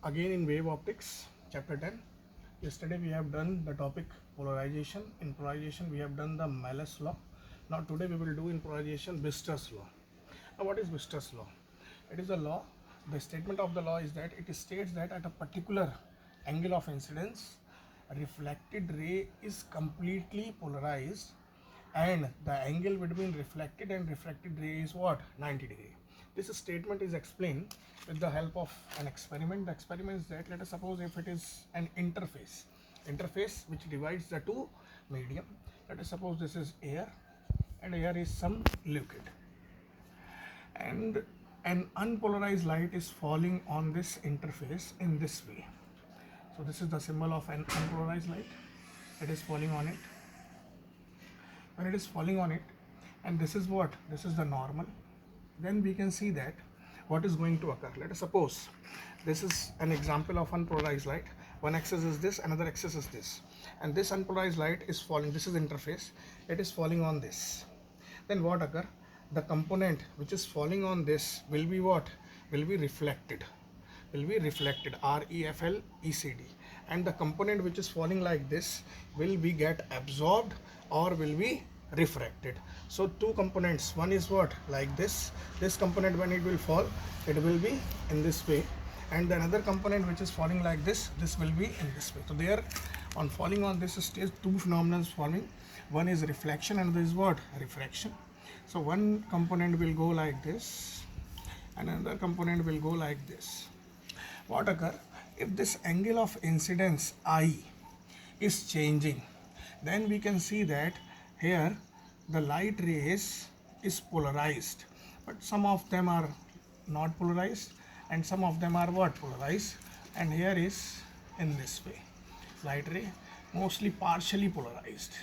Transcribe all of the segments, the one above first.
Again in wave optics, chapter 10. Yesterday we have done the topic polarization. In polarization we have done the Malus law. Now today we will do in polarization Byster's law. Now what is Byster's law? It is a law. The statement of the law is that it states that at a particular angle of incidence, a reflected ray is completely polarized and the angle between reflected and refracted ray is what? 90 degree. This statement is explained with the help of an experiment. The experiment is that, let us suppose if it is an interface which divides the two medium. Let us suppose this is air and air is some liquid, and an unpolarized light is falling on this interface in this way. So this is the symbol of an unpolarized light. It is falling on it. When it is falling on it, and this is what? This is the normal. Then we can see that what is going to occur. Let us suppose this is an example of unpolarized light. One axis is this, another axis is this, and this unpolarized light is falling. This is interface. It is falling on this. Then what occur? The component which is falling on this will be what? Will be reflected. Will be reflected. REFLECD. And the component which is falling like this will be get absorbed or will be refracted. So two components. One is what? Like this. This component, when it will fall, it will be in this way. And the another component which is falling like this will be in this way. So there, on falling on this stage, two phenomena is forming. One is reflection and this is what? Refraction. So one component will go like this and another component will go like this. What occur? If this angle of incidence I is changing, then we can see that here the light rays is polarized, but some of them are not polarized and some of them are what? Polarized. And here is in this way, light ray mostly partially polarized,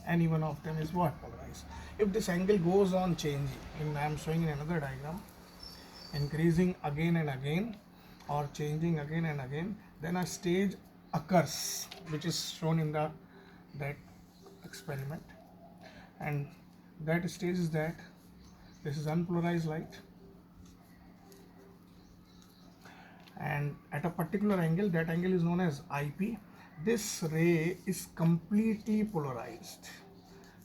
any one of them is what? Polarized. If this angle goes on changing, and I am showing in another diagram, increasing again and again or changing again and again, then a stage occurs which is shown in that experiment, and that stage is that this is unpolarized light, and at a particular angle, that angle is known as IP. This ray is completely polarized.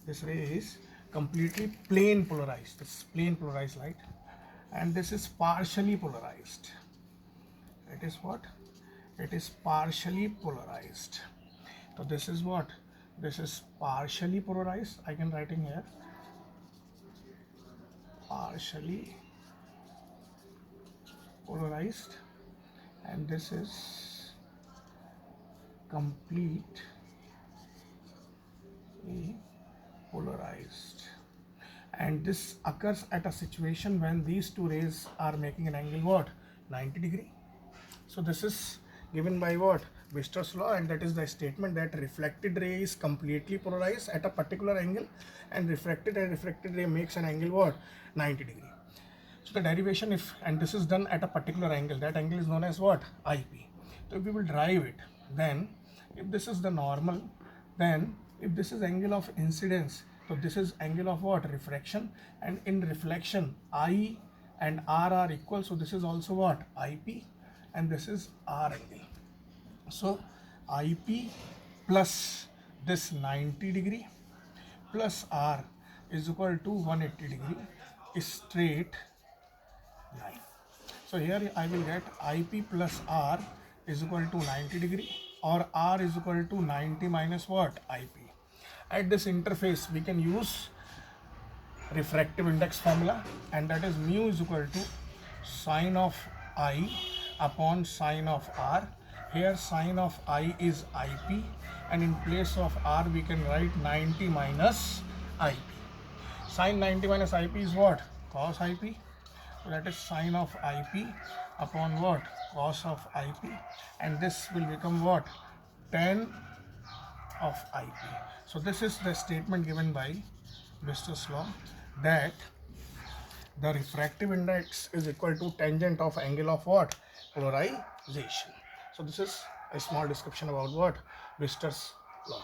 This ray is completely plane polarized. This is plane polarized light, and this is partially polarized. It is what? It is partially polarized. So this is what? This is partially polarized. I can write in here partially polarized, and this is completely polarized. And this occurs at a situation when these two rays are making an angle what? 90 degree. So this is given by what? Byster's law, and that is the statement that reflected ray is completely polarized at a particular angle and refracted ray makes an angle what? 90 degree. So the derivation, if, and this is done at a particular angle, that angle is known as what? IP. So if we will derive it, then if this is the normal, then if this is angle of incidence, so this is angle of what? Refraction, and in reflection I and R are equal, so this is also what? IP, and this is R angle. So IP plus this 90 degree plus R is equal to 180 degree is straight line. So here I will get IP plus R is equal to 90 degree, or R is equal to 90 minus what? IP. At this interface we can use refractive index formula, and that is mu is equal to sine of I upon sine of R. Here sine of I is IP, and in place of R we can write 90 minus IP. Sine 90 minus IP is what? Cos IP. So that is sine of IP upon what? Cos of IP, and this will become what? Tan of IP. So this is the statement given by Byster's law, that the refractive index is equal to tangent of angle of what? Polarization. So this is a small description about what? Byster's law.